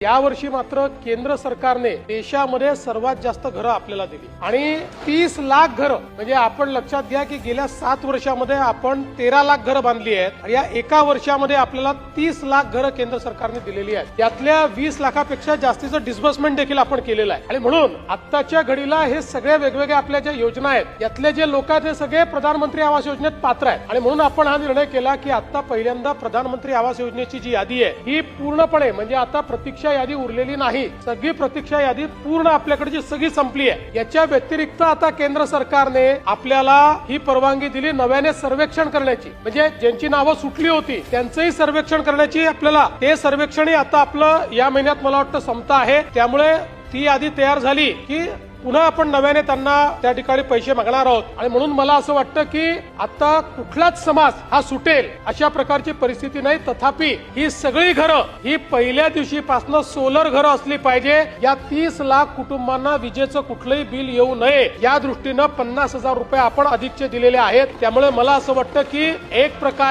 यावर्षी मात्र केंद्र सरकारने देशामध्ये सर्वात जास्त घरं आपल्याला दिली आणि 30 लाख घरं, म्हणजे आपण लक्षात घ्या की गेल्या 7 वर्षामध्ये आपण 13 लाख घरं बांधली आहेत आणि या एका वर्षामध्ये आपल्याला 30 लाख घरं केंद्र सरकारने दिलेली आहेत। त्यातल्या 20 लाखापेक्षा जास्तीचं डिस्बर्समेंट देखील आपण केलेलं आहे आणि म्हणून आत्ताच्या घडीला हे सगळे वेगवेगळे आपल्या ज्या योजना आहेत यातले जे लोक आहेत ते सगळे प्रधानमंत्री आवास योजनेत पात्र आहेत आणि म्हणून आपण हा निर्णय केला की आता पहिल्यांदा प्रधानमंत्री आवास योजनेची जी यादी आहे ही पूर्णपणे, म्हणजे आता प्रतीक्षा यादी उरलेली नाही, सगळी प्रतीक्षा यादी पूर्ण आपल्याकडची सगळी संपली आहे। याच्या व्यतिरिक्त आता केंद्र सरकारने आपल्याला ही परवानगी दिली नव्याने सर्वेक्षण करण्याची, म्हणजे ज्यांची नावं सुटली होती त्यांचंही सर्वेक्षण करण्याची। आपल्याला ते सर्वेक्षणही आता आपलं या महिन्यात मला वाटतं संपत आहे, त्यामुळे ती यादी तयार झाली की पुन्हा आपण नव्याने त्यांना त्या ठिकाणी पैसे मागणार आहोत आणि म्हणून मला असं वाटतं की आता कुठलाच समाज हा सुटेल अशा प्रकारची परिस्थिती नाही। तथापि ही सगळी घरं ही पहिल्या दिवशीपासून सोलर घरं असली पाहिजे। या 30 लाख कुटुंबांना विजेचं कुठलंही बिल येऊ नये या दृष्टीनं 50,000 रुपये आपण अधिकचे दिलेले आहेत। त्यामुळे मला असं वाटतं की एक प्रकार